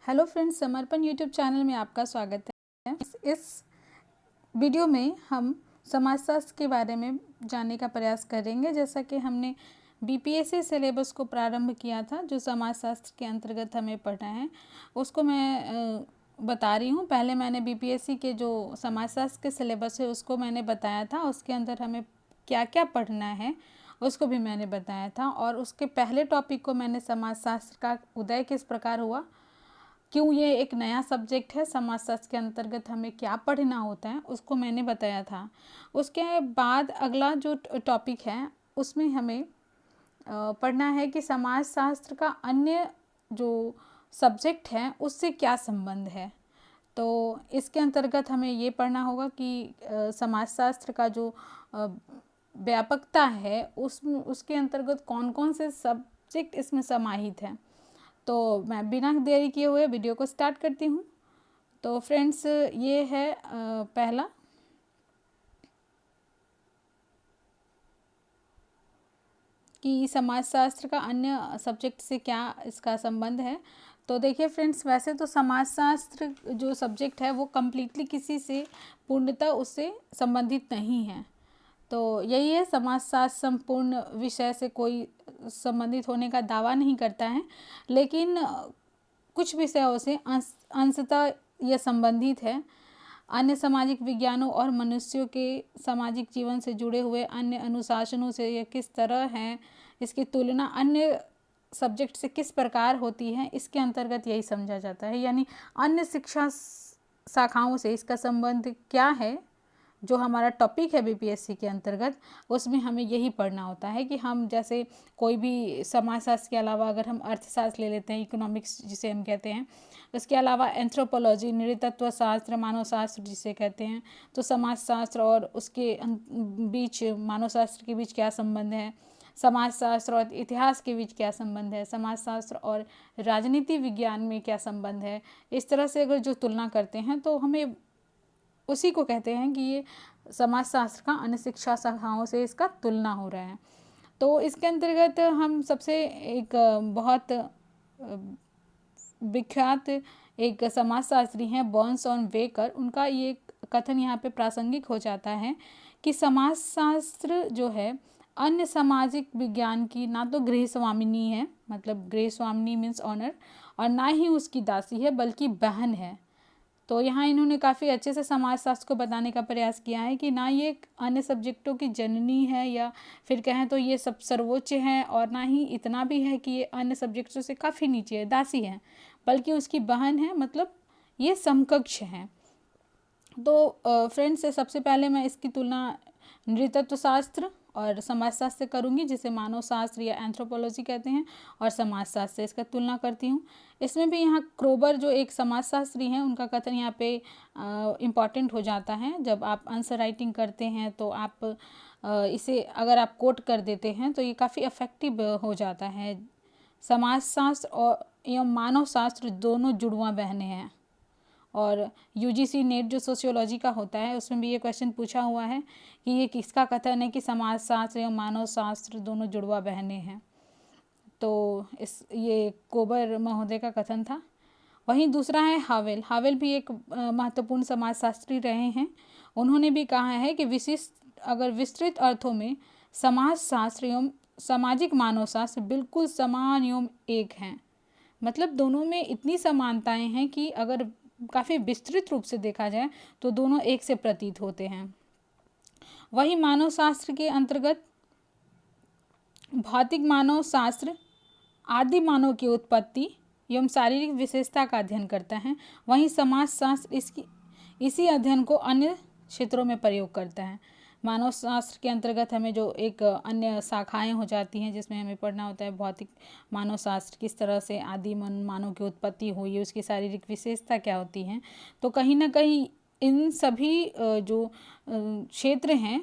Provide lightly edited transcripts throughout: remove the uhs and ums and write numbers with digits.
Hello friends, समर्पण YouTube channel में आपका स्वागत है। इस वीडियो में हम समाजशास्त्र के बारे में जानने का प्रयास करेंगे। जैसा कि हमने बीपीएससी सिलेबस को प्रारंभ किया था, जो समाजशास्त्र के अंतर्गत हमें पढ़ना है, उसको मैं बता रही हूँ। पहले मैंने बीपीएससी के जो समाजशास्त्र के सिलेबस है उसको मैंने बताया था, उसके अंदर हमें क्या क्या पढ़ना है उसको भी मैंने बताया था। और उसके पहले टॉपिक को मैंने समाजशास्त्र का उदय किस प्रकार हुआ, क्यों ये एक नया सब्जेक्ट है, समाजशास्त्र के अंतर्गत हमें क्या पढ़ना होता है, उसको मैंने बताया था। उसके बाद अगला जो टॉपिक है उसमें हमें पढ़ना है कि समाजशास्त्र का अन्य जो सब्जेक्ट है उससे क्या संबंध है। तो इसके अंतर्गत हमें ये पढ़ना होगा कि समाजशास्त्र का जो व्यापकता है उसके अंतर्गत कौन कौन से सब्जेक्ट इसमें समाहित हैं। तो मैं बिना देरी किए हुए वीडियो को स्टार्ट करती हूँ। तो फ्रेंड्स, ये है पहला कि समाजशास्त्र का अन्य सब्जेक्ट से क्या इसका संबंध है। तो देखिए फ्रेंड्स, वैसे तो समाजशास्त्र जो सब्जेक्ट है वो कम्प्लीटली किसी से पूर्णतः उससे संबंधित नहीं है। तो यही है, समाजशास्त्र संपूर्ण विषय से कोई संबंधित होने का दावा नहीं करता है, लेकिन कुछ विषयों से अंशतः यह संबंधित है। अन्य सामाजिक विज्ञानों और मनुष्यों के सामाजिक जीवन से जुड़े हुए अन्य अनुशासनों से यह किस तरह है, इसकी तुलना अन्य सब्जेक्ट से किस प्रकार होती है, इसके अंतर्गत यही समझा जाता है। यानी अन्य शिक्षा शाखाओं से इसका संबंध क्या है, जो हमारा टॉपिक है बीपीएससी के अंतर्गत, उसमें हमें यही पढ़ना होता है कि हम जैसे कोई भी समाजशास्त्र के अलावा अगर हम अर्थशास्त्र ले लेते हैं, इकोनॉमिक्स जिसे हम कहते हैं, उसके अलावा एंथ्रोपोलॉजी, नृतत्व शास्त्र, मानव शास्त्र जिसे कहते हैं, तो समाजशास्त्र और उसके बीच मानवशास्त्र के बीच क्या संबंध है, समाजशास्त्र और इतिहास के बीच क्या संबंध है, समाजशास्त्र और राजनीति विज्ञान में क्या संबंध है, इस तरह से अगर जो तुलना करते हैं तो हमें उसी को कहते हैं कि ये समाजशास्त्र का अन्य शिक्षा शाखाओं से इसका तुलना हो रहा है। तो इसके अंतर्गत हम सबसे एक बहुत विख्यात एक समाजशास्त्री हैं बर्न्स और बेकर, उनका ये कथन यहाँ पे प्रासंगिक हो जाता है कि समाजशास्त्र जो है अन्य सामाजिक विज्ञान की ना तो गृह स्वामिनी है, मतलब गृह स्वामिनी मीन्स ऑनर, और ना ही उसकी दासी है बल्कि बहन है। तो यहाँ इन्होंने काफ़ी अच्छे से समाजशास्त्र को बताने का प्रयास किया है कि ना ये अन्य सब्जेक्टों की जननी है या फिर कहें तो ये सब सर्वोच्च है, और ना ही इतना भी है कि ये अन्य सब्जेक्टों से काफ़ी नीचे है, दासी है, बल्कि उसकी बहन है, मतलब ये समकक्ष हैं। तो फ्रेंड्स, सबसे पहले मैं इसकी तुलना नृतत्व शास्त्र और समाजशास्त्र करूँगी, जिसे मानव शास्त्र या एंथ्रोपोलॉजी कहते हैं, और समाजशास्त्र से इसका तुलना करती हूँ। इसमें भी यहाँ क्रोबर जो एक समाजशास्त्री हैं, उनका कथन यहाँ पे इम्पॉर्टेंट हो जाता है। जब आप आंसर राइटिंग करते हैं तो आप इसे अगर आप कोट कर देते हैं तो ये काफ़ी इफ़ेक्टिव हो जाता है। समाजशास्त्र और एवं मानव शास्त्र दोनों जुड़वां बहनें हैं। और यूजीसी नेट जो सोशियोलॉजी का होता है उसमें भी ये क्वेश्चन पूछा हुआ है कि ये किसका कथन है कि समाजशास्त्र एवं मानव शास्त्र दोनों जुड़वा बहनें हैं। तो ये कोबर महोदय का कथन था। वहीं दूसरा है हावेल। हावेल भी एक महत्वपूर्ण समाजशास्त्री रहे हैं। उन्होंने भी कहा है कि विस्तृत अर्थों में समाजशास्त्र एवं सामाजिक मानवशास्त्र बिल्कुल समान एवं एक हैं। मतलब दोनों में इतनी समानताएं हैं कि अगर काफ़ी विस्तृत रूप से देखा जाए तो दोनों एक से प्रतीत होते हैं। वही मानव शास्त्र के अंतर्गत भौतिक मानव शास्त्र आदि मानव की उत्पत्ति एवं शारीरिक विशेषता का अध्ययन करता है। वहीं समाज शास्त्र इसी अध्ययन को अन्य क्षेत्रों में प्रयोग करता है। मानव शास्त्र के अंतर्गत हमें जो एक अन्य शाखाएं हो जाती हैं, जिसमें हमें पढ़ना होता है भौतिक मानव शास्त्र, किस तरह से आदि मानव की उत्पत्ति हुई है, उसकी शारीरिक विशेषता क्या होती हैं। तो कहीं ना कहीं इन सभी जो क्षेत्र हैं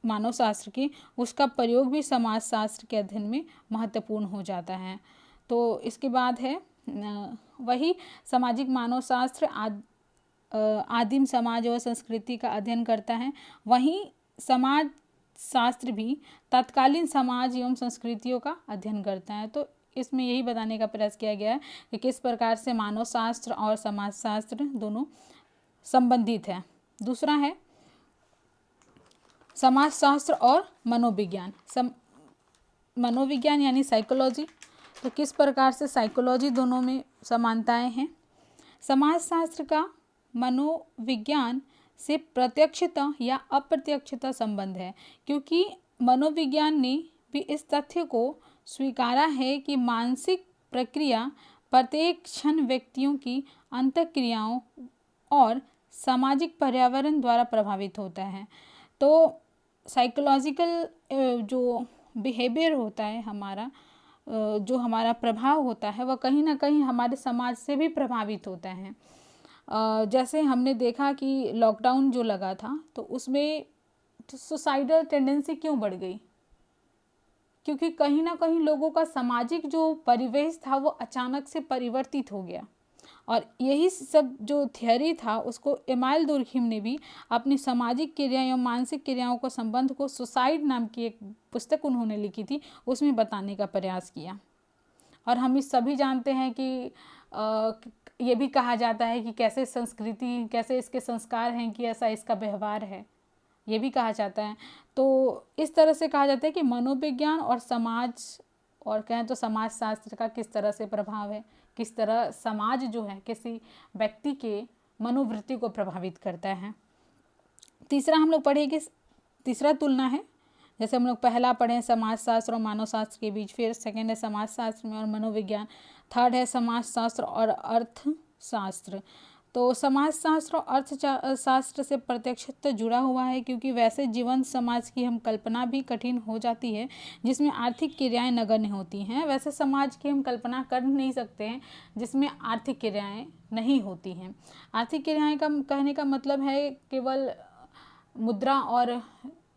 मानव शास्त्र की, उसका प्रयोग भी समाज शास्त्र के अध्ययन में महत्वपूर्ण हो जाता है। तो इसके बाद है वही सामाजिक मानव शास्त्र आदिम समाज और संस्कृति का अध्ययन करता है। वहीं समाज शास्त्र भी तत्कालीन समाज एवं संस्कृतियों का अध्ययन करता है। तो इसमें यही बताने का प्रयास किया गया है कि किस प्रकार से मानव शास्त्र और समाजशास्त्र दोनों संबंधित है। दूसरा है समाजशास्त्र और मनोविज्ञान। मनोविज्ञान यानी साइकोलॉजी, तो किस प्रकार से साइकोलॉजी दोनों में समानताएं हैं। समाजशास्त्र का मनोविज्ञान से प्रत्यक्षता या अप्रत्यक्षता संबंध है, क्योंकि मनोविज्ञान ने भी इस तथ्य को स्वीकारा है कि मानसिक प्रक्रिया प्रत्येक क्षण व्यक्तियों की अंतःक्रियाओं और सामाजिक पर्यावरण द्वारा प्रभावित होता है। तो साइकोलॉजिकल जो बिहेवियर होता है हमारा, जो हमारा प्रभाव होता है, वह कहीं ना कहीं हमारे समाज से भी प्रभावित होता है। जैसे हमने देखा कि लॉकडाउन जो लगा था तो उसमें सुसाइडल टेंडेंसी क्यों बढ़ गई, क्योंकि कहीं ना कहीं लोगों का सामाजिक जो परिवेश था वो अचानक से परिवर्तित हो गया। और यही सब जो थियरी था उसको एमाइल दुर्खिम ने भी अपनी सामाजिक क्रियाएं और मानसिक क्रियाओं को संबंध को सुसाइड नाम की एक पुस्तक उन्होंने लिखी थी, उसमें बताने का प्रयास किया। और हम इस सभी जानते हैं कि ये भी कहा जाता है कि कैसे संस्कृति, कैसे इसके संस्कार हैं कि ऐसा इसका व्यवहार है, ये भी कहा जाता है। तो इस तरह से कहा जाता है कि मनोविज्ञान और समाज, और कहें तो समाजशास्त्र का किस तरह से प्रभाव है, किस तरह समाज जो है किसी व्यक्ति के मनोवृत्ति को प्रभावित करता है। तीसरा हम लोग पढ़े कि तीसरा तुलना है, जैसे हम लोग पहला पढ़े समाजशास्त्र और मानवशास्त्र के बीच, फिर सेकेंड है समाजशास्त्र में और मनोविज्ञान, थर्ड है समाजशास्त्र और अर्थशास्त्र। तो समाजशास्त्र और अर्थशास्त्र से प्रत्यक्षतः जुड़ा हुआ है, क्योंकि वैसे जीवन समाज की हम कल्पना भी कठिन हो जाती है जिसमें आर्थिक क्रियाएं नगण्य होती हैं। वैसे समाज की हम कल्पना कर नहीं सकते हैं जिसमें आर्थिक क्रियाएं नहीं होती हैं। आर्थिक क्रियाएं का कहने का मतलब है केवल मुद्रा और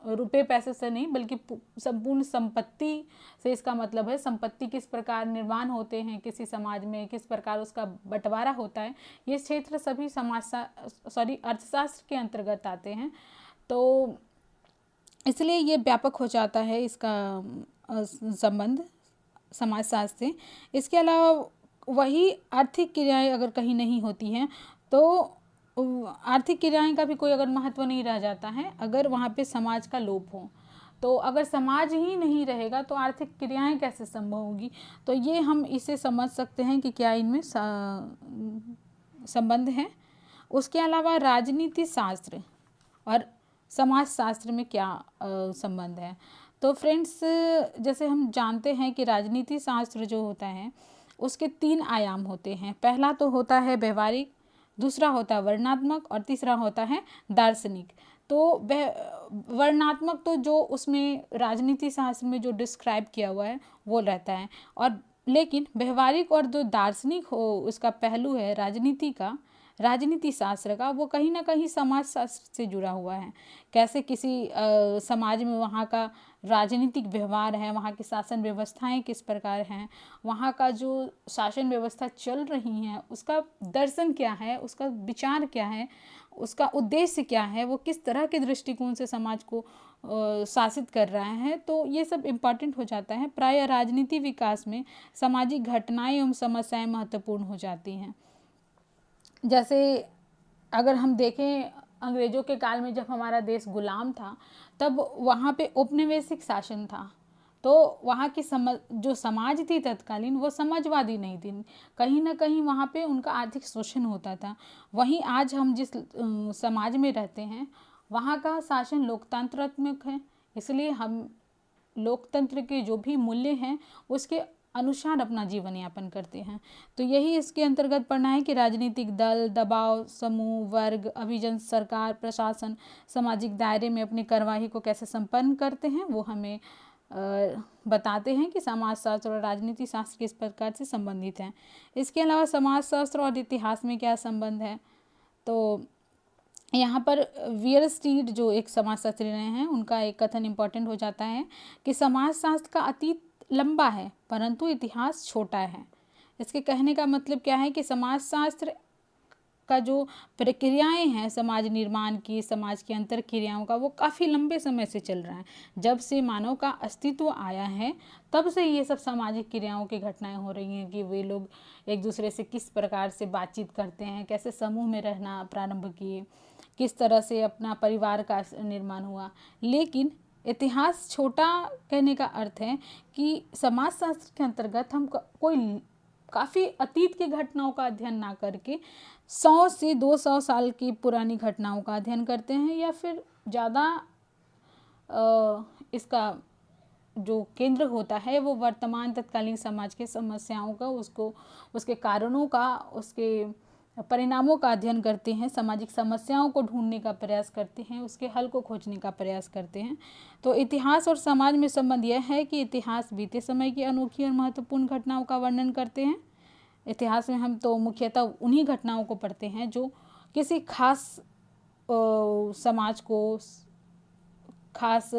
रुपए पैसे से नहीं, बल्कि संपूर्ण संपत्ति से इसका मतलब है। संपत्ति किस प्रकार निर्माण होते हैं किसी समाज में, किस प्रकार उसका बंटवारा होता है, ये क्षेत्र सभी अर्थशास्त्र के अंतर्गत आते हैं। तो इसलिए ये व्यापक हो जाता है इसका संबंध समाजशास्त्र से। इसके अलावा वही आर्थिक क्रियाएं अगर कहीं नहीं होती हैं तो आर्थिक क्रियाएं का भी कोई अगर महत्व नहीं रह जाता है, अगर वहाँ पे समाज का लोप हो। तो अगर समाज ही नहीं रहेगा तो आर्थिक क्रियाएं कैसे संभव होगी। तो ये हम इसे समझ सकते हैं कि क्या इनमें संबंध है। उसके अलावा राजनीति शास्त्र और समाजशास्त्र में क्या संबंध है। तो फ्रेंड्स, जैसे हम जानते हैं कि राजनीति शास्त्र जो होता है उसके 3 आयाम होते हैं। पहला तो होता है व्यवहारिक, दूसरा होता है वर्णनात्मक और तीसरा होता है दार्शनिक। तो वर्णनात्मक तो जो उसमें राजनीति शास्त्र में जो डिस्क्राइब किया हुआ है वो रहता है, और लेकिन व्यवहारिक और जो दार्शनिक हो उसका पहलू है राजनीति शास्त्र का, वो कहीं ना कहीं समाज शास्त्र से जुड़ा हुआ है। कैसे किसी समाज में वहाँ का राजनीतिक व्यवहार है, वहाँ की शासन व्यवस्थाएं किस प्रकार हैं, वहाँ का जो शासन व्यवस्था चल रही हैं उसका दर्शन क्या है, उसका विचार क्या है, उसका उद्देश्य क्या है, वो किस तरह के दृष्टिकोण से समाज को शासित कर रहा है। तो ये सब इम्पॉर्टेंट हो जाता है। प्रायः राजनीति विकास में सामाजिक घटनाएं एवं समस्याएं महत्वपूर्ण हो जाती हैं। जैसे अगर हम देखें अंग्रेज़ों के काल में जब हमारा देश गुलाम था तब वहाँ पे औपनिवेशिक शासन था, तो वहाँ की जो समाज थी तत्कालीन वो समाजवादी नहीं थी, कहीं ना कहीं वहाँ पे उनका आर्थिक शोषण होता था। वहीं आज हम जिस समाज में रहते हैं वहाँ का शासन लोकतंत्रात्मक है, इसलिए हम लोकतंत्र के जो भी मूल्य हैं उसके अनुसार अपना जीवन यापन करते हैं। तो यही इसके अंतर्गत पढ़ना है कि राजनीतिक दल, दबाव, समूह, वर्ग, अभिजन, सरकार, प्रशासन सामाजिक दायरे में अपनी कार्यवाही को कैसे संपन्न करते हैं वो हमें बताते हैं कि समाजशास्त्र और राजनीति शास्त्र किस प्रकार से संबंधित हैं। इसके अलावा समाजशास्त्र और इतिहास में क्या संबंध है, तो यहाँ पर वीयरस्टीड जो एक समाजशास्त्री रहे हैं उनका एक कथन इम्पॉर्टेंट हो जाता है कि समाजशास्त्र का अतीत लंबा है परंतु इतिहास छोटा है। इसके कहने का मतलब क्या है कि समाजशास्त्र का जो प्रक्रियाएं हैं समाज निर्माण की, समाज की अंतर क्रियाओं का, वो काफ़ी लंबे समय से चल रहा है। जब से मानव का अस्तित्व आया है तब से ये सब सामाजिक क्रियाओं की घटनाएं हो रही हैं कि वे लोग एक दूसरे से किस प्रकार से बातचीत करते हैं, कैसे समूह में रहना प्रारंभ किए, किस तरह से अपना परिवार का निर्माण हुआ। लेकिन इतिहास छोटा कहने का अर्थ है कि समाजशास्त्र के अंतर्गत हम कोई काफ़ी अतीत की घटनाओं का अध्ययन ना करके 100 से 200 साल की पुरानी घटनाओं का अध्ययन करते हैं, या फिर ज़्यादा इसका जो केंद्र होता है वो वर्तमान तत्कालीन समाज के समस्याओं का, उसको उसके कारणों का, उसके परिणामों का अध्ययन करते हैं, सामाजिक समस्याओं को ढूंढने का प्रयास करते हैं, उसके हल को खोजने का प्रयास करते हैं। तो इतिहास और समाज में संबंध यह है कि इतिहास बीते समय की अनोखी और महत्वपूर्ण घटनाओं का वर्णन करते हैं। इतिहास में हम तो मुख्यतः उन्हीं घटनाओं को पढ़ते हैं जो किसी खास समाज को, खास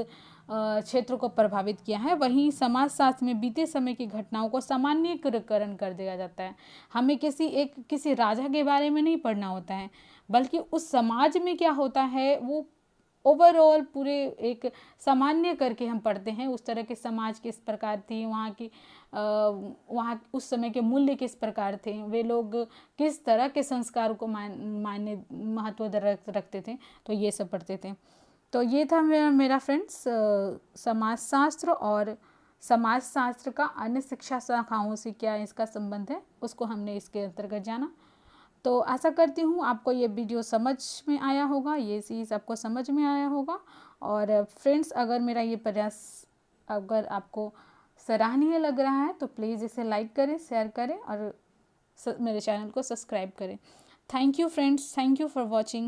क्षेत्र को प्रभावित किया है। वहीं समाजशास्त्र में बीते समय की घटनाओं को सामान्यीकरण कर दिया जाता है। हमें किसी राजा के बारे में नहीं पढ़ना होता है, बल्कि उस समाज में क्या होता है वो ओवरऑल पूरे एक सामान्य करके हम पढ़ते हैं। उस तरह के समाज किस प्रकार थी, वहाँ उस समय के मूल्य किस प्रकार थे, वे लोग किस तरह के संस्कार को मायने महत्व रखते थे, तो ये सब पढ़ते थे। तो ये था मेरा फ्रेंड्स समाजशास्त्र और समाजशास्त्र का अन्य शिक्षा शाखाओं से क्या इसका संबंध है, उसको हमने इसके अंतर्गत जाना। तो आशा करती हूँ आपको ये वीडियो समझ में आया होगा, ये चीज़ आपको समझ में आया होगा। और फ्रेंड्स, अगर मेरा ये प्रयास अगर आपको सराहनीय लग रहा है तो प्लीज़ इसे लाइक करें, शेयर करें और मेरे चैनल को सब्सक्राइब करें। Thank you friends, thank you for watching.